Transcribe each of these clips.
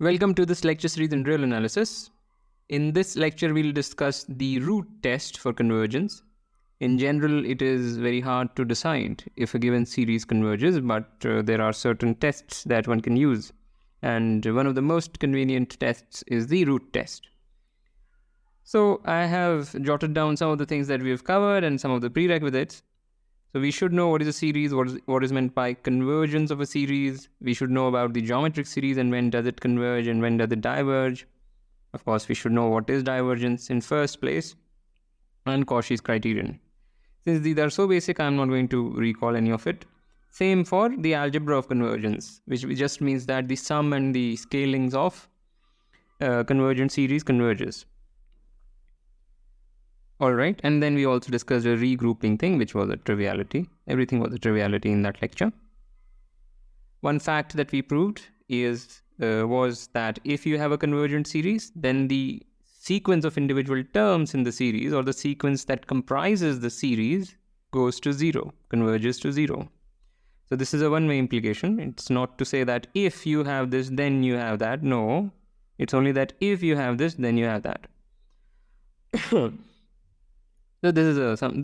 Welcome to this lecture series in real analysis. In this lecture, we'll discuss the root test for convergence. In general, it is very hard to decide if a given series converges, but there are certain tests that one can use. And one of the most convenient tests is the root test. So I have jotted down some of the things that we have covered and some of the prerequisites. So we should know what is a series, what is meant by convergence of a series. We should know about the geometric series and when does it converge and when does it diverge. Of course, we should know what is divergence in first place and Cauchy's criterion. Since these are so basic, I'm not going to recall any of it. Same for the algebra of convergence, which just means that the sum and the scalings of convergent series converges. All right, and then we also discussed a regrouping thing, which was a triviality. Everything was a triviality in that lecture. One fact that we proved was that if you have a convergent series, then the sequence of individual terms in the series, or the sequence that comprises the series, goes to zero, converges to zero. So this is a one-way implication. It's not to say that if you have this, then you have that. No, it's only that if you have this, then you have that. So this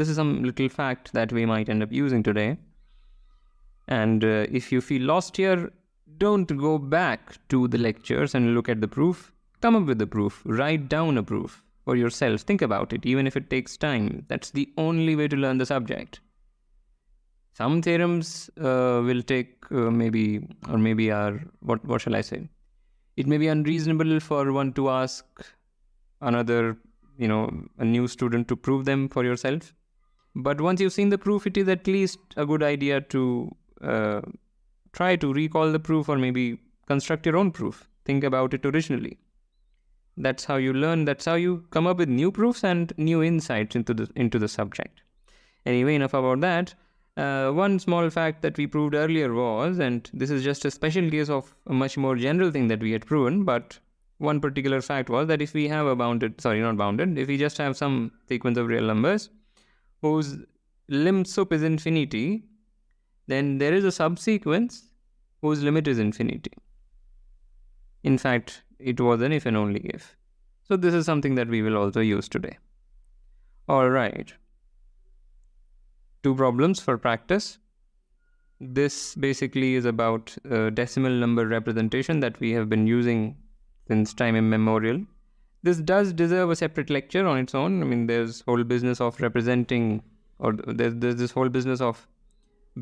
is some little fact that we might end up using today. And if you feel lost here, don't go back to the lectures and look at the proof. Come up with the proof. Write down a proof for yourself. Think about it, even if it takes time. That's the only way to learn the subject. Some theorems will take maybe are, what shall I say? It may be unreasonable for one to ask another, a new student to prove them for yourself. But once you've seen the proof, it is at least a good idea to try to recall the proof or maybe construct your own proof. Think about it originally. That's how you learn. That's how you come up with new proofs and new insights into the subject. Anyway, enough about that. One small fact that we proved earlier was, and this is just a special case of a much more general thing that we had proven, but one particular fact was that if we have if we just have some sequence of real numbers whose lim sup is infinity, then there is a subsequence whose limit is infinity. In fact, it was an if and only if. So this is something that we will also use today. All right. Two problems for practice. This basically is about decimal number representation that we have been using since time immemorial. This does deserve a separate lecture on its own. I mean, there's whole business of representing, or there's this whole business of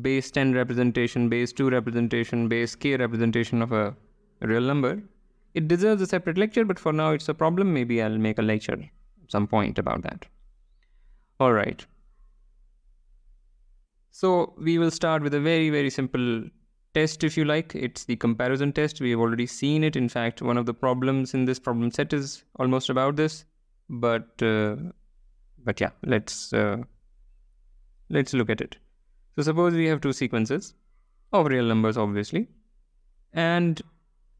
base 10 representation, base 2 representation, base k representation of a real number. It deserves a separate lecture, but for now it's a problem. Maybe I'll make a lecture at some point about that. All right. So we will start with a very, very simple test, if you like. It's the comparison test. We have already seen it. In fact, one of the problems in this problem set is almost about this. But yeah, let's look at it. So suppose we have two sequences of real numbers, obviously, and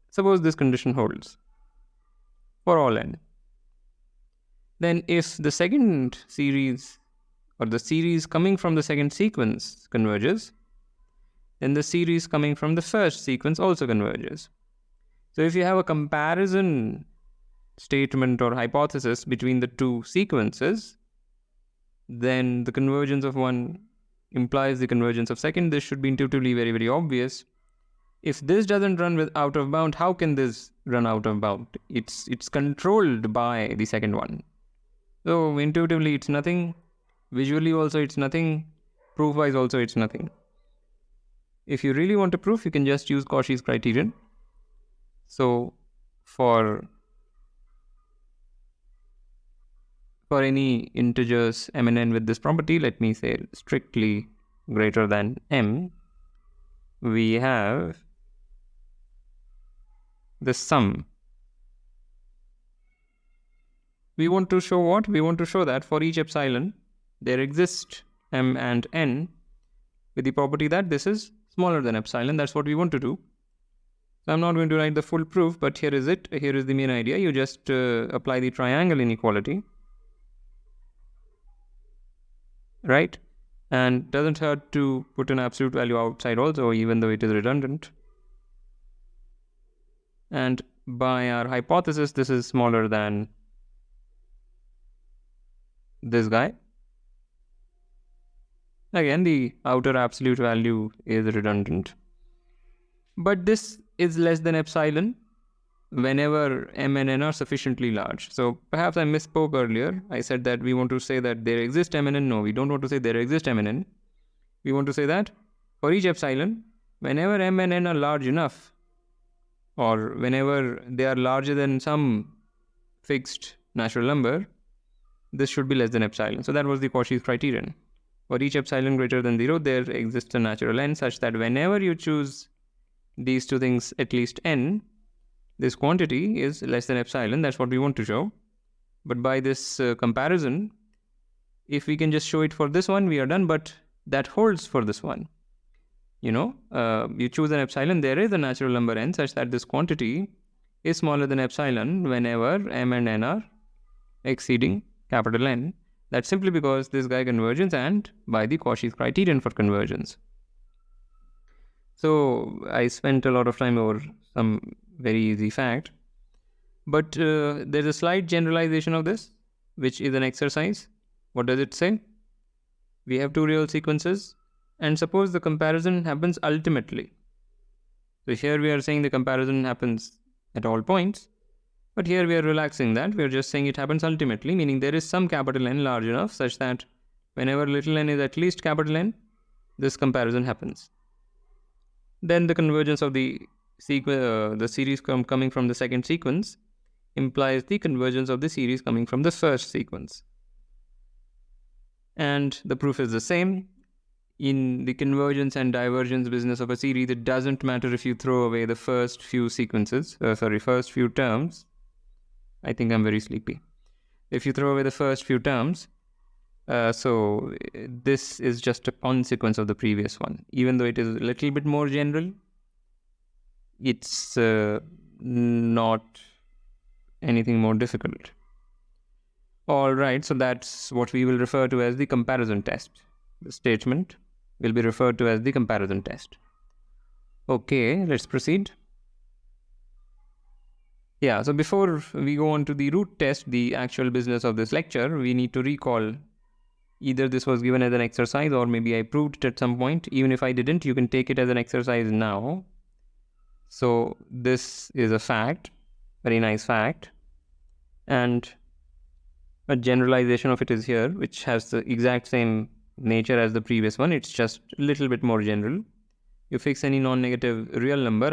suppose this condition holds for all n. Then if the second series, or the series coming from the second sequence, converges, then the series coming from the first sequence also converges. So if you have a comparison statement or hypothesis between the two sequences, then the convergence of one implies the convergence of second. This should be intuitively very, very obvious. If this doesn't run out of bound, how can this run out of bound? It's controlled by the second one. So intuitively it's nothing. Visually also it's nothing. Proof-wise also it's nothing. If you really want a proof, you can just use Cauchy's criterion. So for any integers m and n with this property, let me say strictly greater than m, we have the sum. We want to show what? We want to show that for each epsilon, there exist m and n with the property that this is smaller than epsilon. That's what we want to do. So I'm not going to write the full proof, but here is it. Here is the main idea. You just apply the triangle inequality. Right? And doesn't hurt to put an absolute value outside also, even though it is redundant. And by our hypothesis, this is smaller than this guy. Again, the outer absolute value is redundant. But this is less than epsilon whenever m and n are sufficiently large. So perhaps I misspoke earlier. I said that we want to say that there exist m and n. No, we don't want to say there exist m and n. We want to say that for each epsilon, whenever m and n are large enough, or whenever they are larger than some fixed natural number, this should be less than epsilon. So that was the Cauchy's criterion. For each epsilon greater than 0, there exists a natural n such that whenever you choose these two things at least n, this quantity is less than epsilon. That's what we want to show. But by this comparison, if we can just show it for this one, we are done. But that holds for this one. You choose an epsilon, there is a natural number n such that this quantity is smaller than epsilon whenever m and n are exceeding capital N. That's simply because this guy converges and by the Cauchy's criterion for convergence. So I spent a lot of time over some very easy fact. But there's a slight generalization of this, which is an exercise. What does it say? We have two real sequences, and suppose the comparison happens ultimately. So here we are saying the comparison happens at all points, but here we are relaxing that. We are just saying it happens ultimately, meaning there is some capital N large enough such that whenever little n is at least capital N, this comparison happens. Then the convergence of the series coming from the second sequence implies the convergence of the series coming from the first sequence. And the proof is the same. In the convergence and divergence business of a series, it doesn't matter if you throw away the first few first few terms. I think I'm very sleepy. If you throw away the first few terms, so this is just a consequence of the previous one. Even though it is a little bit more general, it's not anything more difficult. All right, so that's what we will refer to as the comparison test. The statement will be referred to as the comparison test. Okay, let's proceed. Yeah, so before we go on to the root test, the actual business of this lecture, we need to recall either this was given as an exercise or maybe I proved it at some point. Even if I didn't, you can take it as an exercise now. So this is a fact, very nice fact. And a generalization of it is here, which has the exact same nature as the previous one. It's just a little bit more general. You fix any non-negative real number.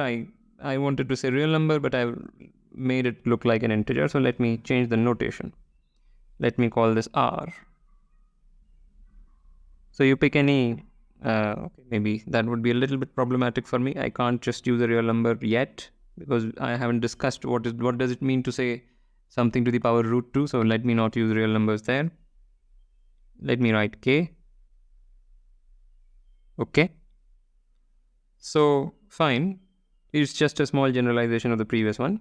I wanted to say real number, but I made it look like an integer. So let me change the notation. Let me call this R. So you pick any, maybe that would be a little bit problematic for me. I can't just use a real number yet because I haven't discussed what does it mean to say something to the power root 2. So let me not use real numbers there. Let me write K. Okay. So fine. It's just a small generalization of the previous one.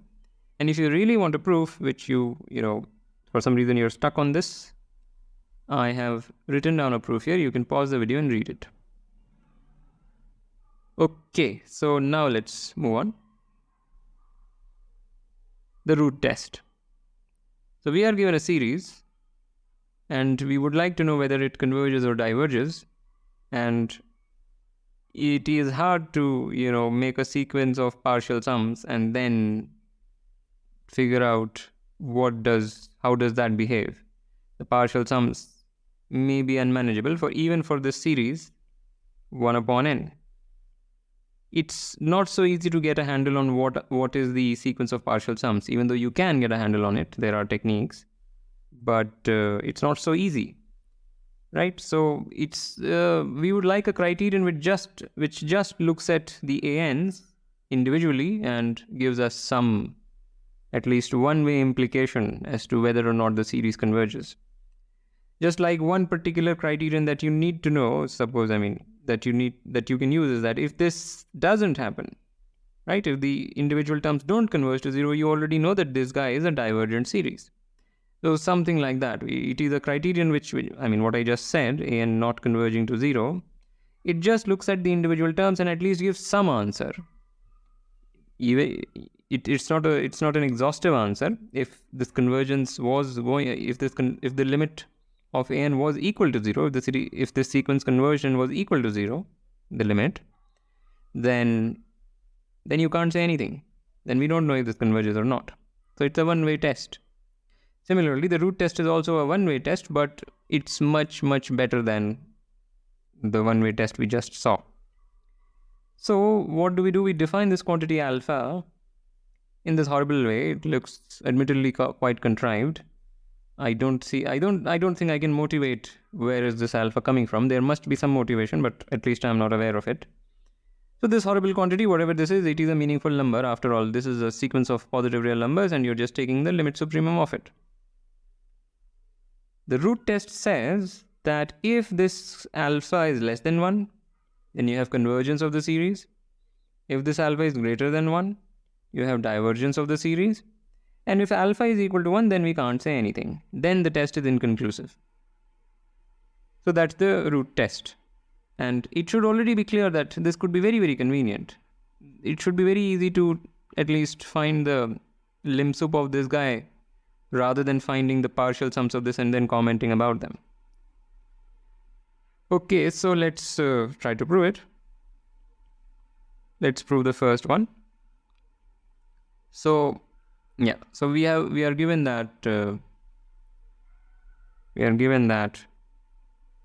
And if you really want a proof, which you for some reason you're stuck on this, I have written down a proof here. You can pause the video and read it. Okay, so now let's move on. The root test. So we are given a series and we would like to know whether it converges or diverges. And it is hard to, make a sequence of partial sums and then figure out how does that behave. The partial sums may be unmanageable even for this series 1 upon n. It's not so easy to get a handle on what is the sequence of partial sums, even though you can get a handle on it. There are techniques, but it's not so easy, right? So it's we would like a criterion which just looks at the ANs individually and gives us some at least one-way implication as to whether or not the series converges. Just like one particular criterion that you need to know, that you can use is that if this doesn't happen, right? If the individual terms don't converge to 0, you already know that this guy is a divergent series. So something like that. It is a criterion which what I just said, AN not converging to 0, it just looks at the individual terms and at least gives some answer. even it's not an exhaustive answer. If this convergence was going, if the limit of an was equal to 0, if the sequence conversion was equal to 0, the limit, then you can't say anything. Then we don't know if this converges or not. So it's a one-way test. Similarly, the root test is also a one-way test, but it's much better than the one-way test we just saw. So what do? We define this quantity alpha in this horrible way. It looks admittedly quite contrived. I don't think I can motivate where is this alpha coming from. There must be some motivation, but at least I'm not aware of it. So this horrible quantity, whatever this is, it is a meaningful number. After all, this is a sequence of positive real numbers and you're just taking the limit supremum of it. The root test says that if this alpha is less than 1, then you have convergence of the series. If this alpha is greater than 1, you have divergence of the series. And if alpha is equal to 1, then we can't say anything. Then the test is inconclusive. So that's the root test. And it should already be clear that this could be very convenient. It should be very easy to at least find the lim sup of this guy rather than finding the partial sums of this and then commenting about them. Okay, so let's try to prove it. Let's prove the first one. So yeah, so we are given that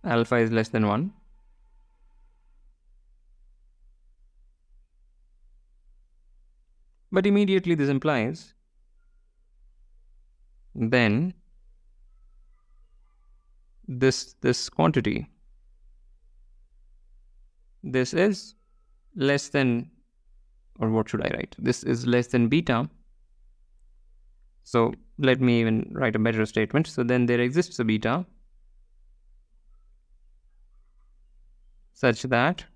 alpha is less than 1. But immediately this implies then this quantity, this is less than, or what should I write? This is less than beta. So let me even write a better statement. So then there exists a beta such that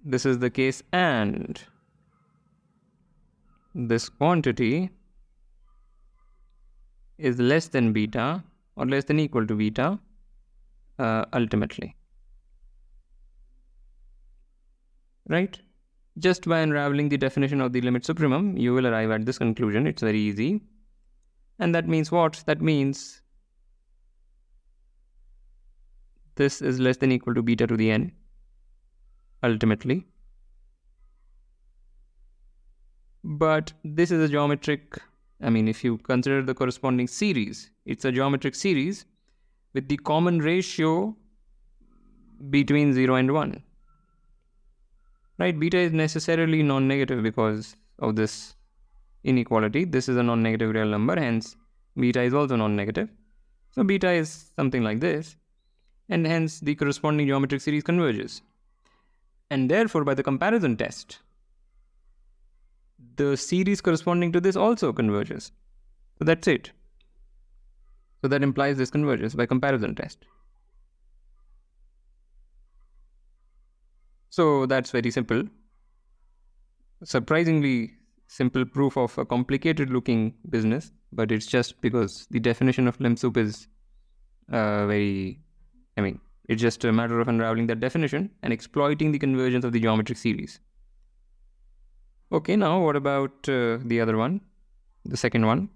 this is the case and this quantity is less than beta or less than equal to beta ultimately. Right? Just by unraveling the definition of the limit supremum, you will arrive at this conclusion. It's very easy. And that means what? That means this is less than equal to beta to the n ultimately. But this is a geometric, if you consider the corresponding series, it's a geometric series with the common ratio between 0 and 1. Right? Beta is necessarily non-negative because of this inequality. This is a non-negative real number, hence beta is also non-negative. So beta is something like this, and hence the corresponding geometric series converges. And therefore, by the comparison test, the series corresponding to this also converges. So that's it. So that implies this converges by comparison test. So that's very simple. Surprisingly simple proof of a complicated looking business, but it's just because the definition of lim sup is it's just a matter of unraveling that definition and exploiting the convergence of the geometric series. Okay, now what about the other one? The second one.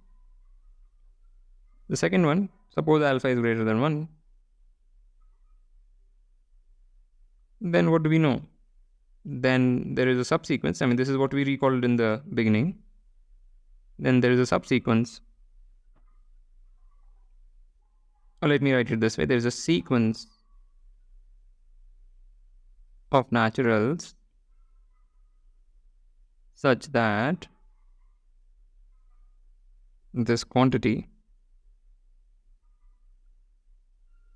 The second one, suppose alpha is greater than 1. Then what do we know? Then there is a subsequence. This is what we recalled in the beginning. Then there is a subsequence. Or let me write it this way. There is a sequence of naturals such that this quantity,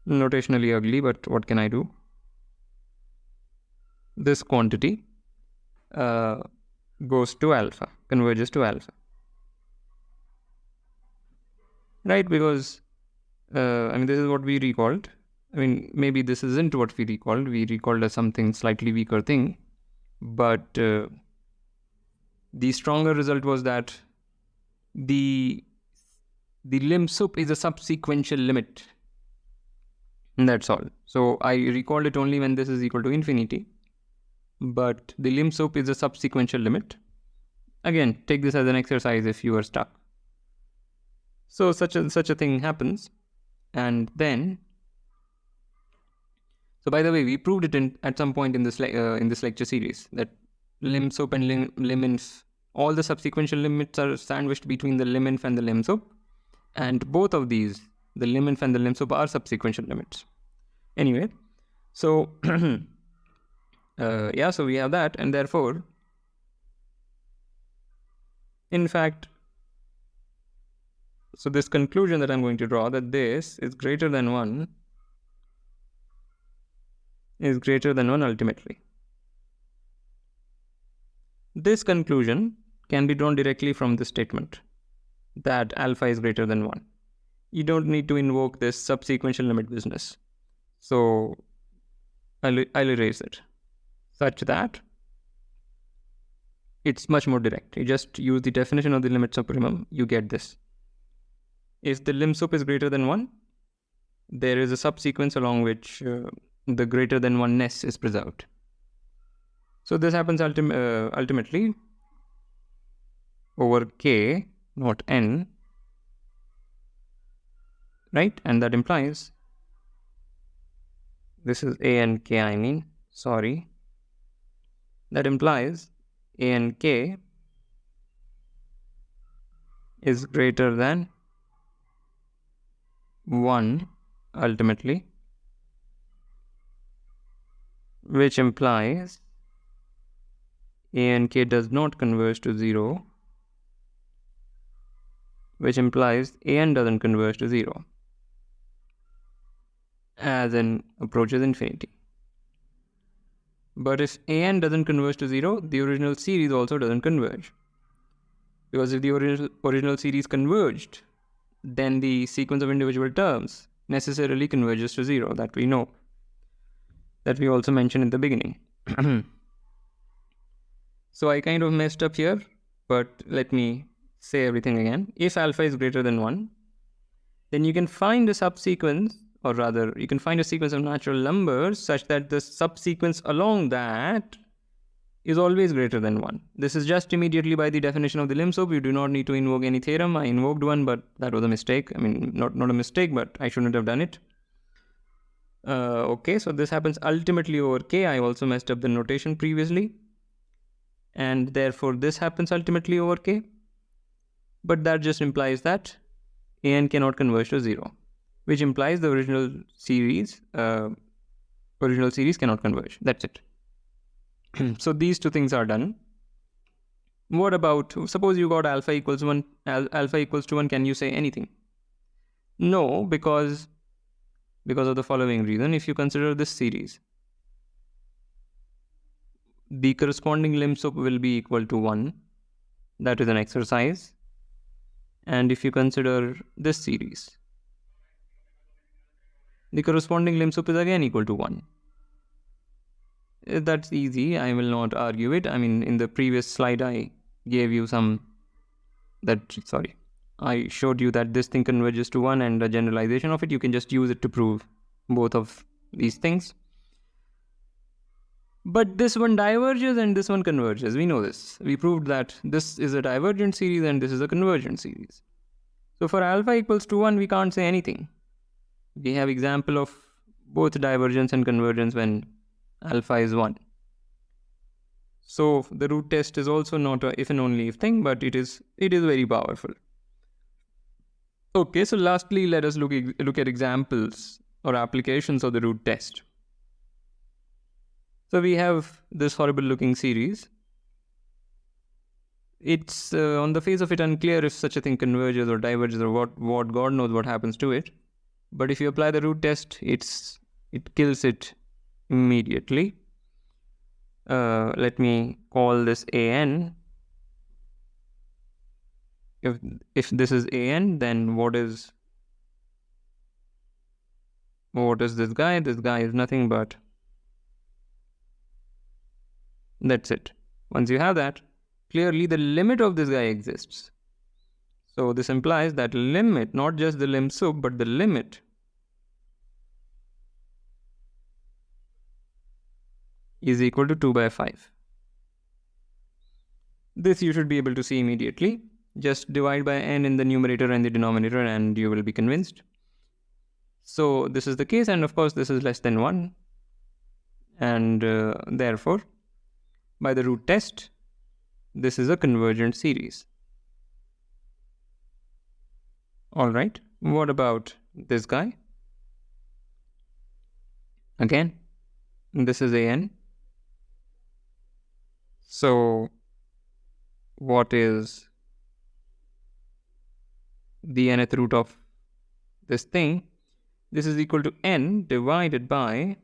notationally ugly, but what can I do? This quantity goes to alpha, converges to alpha. Right? Because, this is what we recalled. Maybe this isn't what we recalled. We recalled as something slightly weaker thing. But the stronger result was that the lim sup is a subsequential limit. And that's all. So I recalled it only when this is equal to infinity. but the lim sup is a subsequential limit. Again, take this as an exercise if you are stuck. So such a thing happens, and then. So by the way, we proved it at some point in this lecture series that lim sup and lim inf, all the subsequential limits are sandwiched between the lim inf and the lim sup, and both of these, the lim inf and the lim sup, are subsequential limits. Anyway, so yeah, so we have that, and therefore, in fact, so this conclusion that I'm going to draw, that this is greater than 1, is greater than 1 ultimately. This conclusion can be drawn directly from this statement that alpha is greater than 1. You don't need to invoke this subsequential limit business. So I'll erase it such that it's much more direct. You just use the definition of the limit supremum, you get this. If the lim sup is greater than 1, there is a subsequence along which the greater than 1-ness is preserved. So this happens ultimately over k, not n, right? And that implies, this is a and k, that implies a and k is greater than 1 ultimately, which implies a and k does not converge to 0, which implies a n doesn't converge to 0 as n approaches infinity. But if a n doesn't converge to 0, the original series also doesn't converge. Because if the original series converged, then the sequence of individual terms necessarily converges to 0. That we know. That we also mentioned in the beginning. So I kind of messed up here, but let me say everything again. If alpha is greater than 1, then you can find a subsequence, or rather, you can find a sequence of natural numbers such that the subsequence along that is always greater than 1. This is just immediately by the definition of the lim sup. You do not need to invoke any theorem. I invoked one, but that was a mistake. I mean, not a mistake, but I shouldn't have done it. Okay, so this happens ultimately over k. I also messed up the notation previously. And therefore, this happens ultimately over k. But that just implies that a n cannot converge to 0, which implies the original series cannot converge. That's it. So these two things are done. What about, suppose you got alpha equals 1, alpha equals to 1, can you say anything? No, because of the following reason. If you consider this series, the corresponding lim sup will be equal to 1. That is an exercise. And if you consider this series, the corresponding lim sup is again equal to 1. That's easy. I will not argue it. I mean, in the previous slide, I gave you I showed you that this thing converges to 1 and a generalization of it. You can just use it to prove both of these things. But this one diverges and this one converges. We know this. We proved that this is a divergent series and this is a convergent series. So for alpha equals to 1, we can't say anything. We have example of both divergence and convergence when alpha is 1. So the root test is also not a if and only if thing, but it is very powerful. Okay, so lastly, let us look at examples or applications of the root test. So we have this horrible looking series. It's on the face of it unclear if such a thing converges or diverges or what God knows what happens to it. But if you apply the root test, it kills it immediately. Let me call this an. If this is an, then what is this guy? This guy is nothing but, that's it. Once you have that, clearly the limit of this guy exists. So this implies that limit, not just the lim sup, but the limit is equal to 2 by 5. This you should be able to see immediately. Just divide by n in the numerator and the denominator and you will be convinced. So this is the case, and of course this is less than 1. And therefore, by the root test, this is a convergent series. Alright, what about this guy? Again, this is an. So what is the nth root of this thing? This is equal to n divided by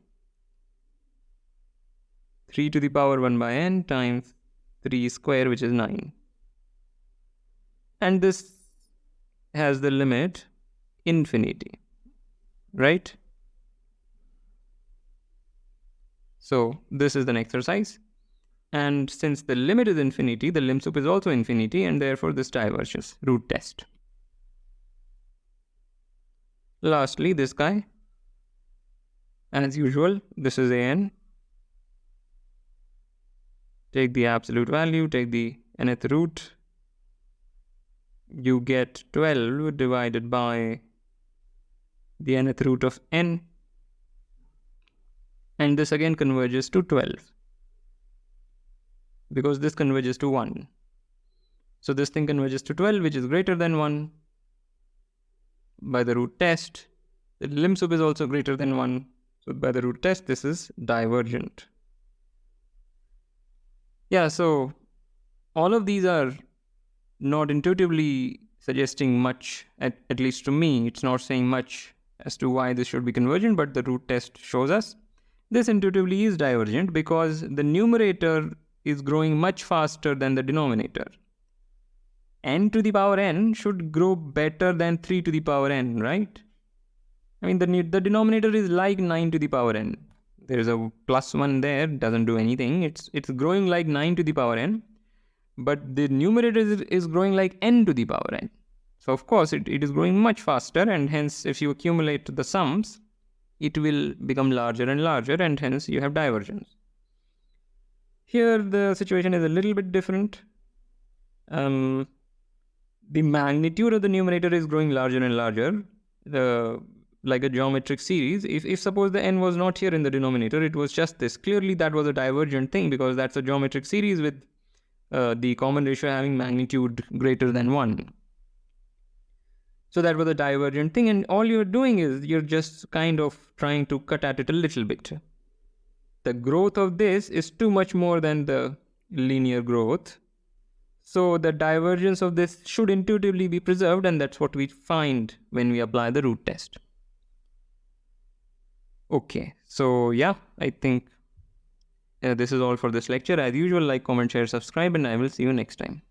3 to the power 1 by n times 3 square, which is 9. And this has the limit infinity, right? So this is an exercise. And since the limit is infinity, the lim sup is also infinity, and therefore this diverges, root test. Lastly, this guy. As usual, this is an. Take the absolute value, take the nth root. You get 12 divided by the nth root of n. And this again converges to 12. Because this converges to 1. So this thing converges to 12, which is greater than 1. By the root test, the lim sup is also greater than 1. So by the root test, this is divergent. Yeah, so all of these are not intuitively suggesting much, at least to me. It's not saying much as to why this should be convergent, but the root test shows us this intuitively is divergent because the numerator is growing much faster than the denominator. N to the power n should grow better than 3 to the power n, right? I mean, the denominator is like 9 to the power n. There is a plus 1 there, doesn't do anything. It's growing like 9 to the power n. But the numerator is growing like n to the power n. So of course, it is growing much faster, and hence if you accumulate the sums, it will become larger and larger, and hence you have divergence. Here the situation is a little bit different. The magnitude of the numerator is growing larger and larger, like a geometric series. If suppose the n was not here in the denominator, it was just this. Clearly that was a divergent thing because that's a geometric series with the common ratio having magnitude greater than 1. So that was a divergent thing, and all you're doing is you're just kind of trying to cut at it a little bit. The growth of this is too much more than the linear growth. So the divergence of this should intuitively be preserved, and that's what we find when we apply the root test. Okay, so yeah, I think this is all for this lecture. As usual, like, comment, share, subscribe, and I will see you next time.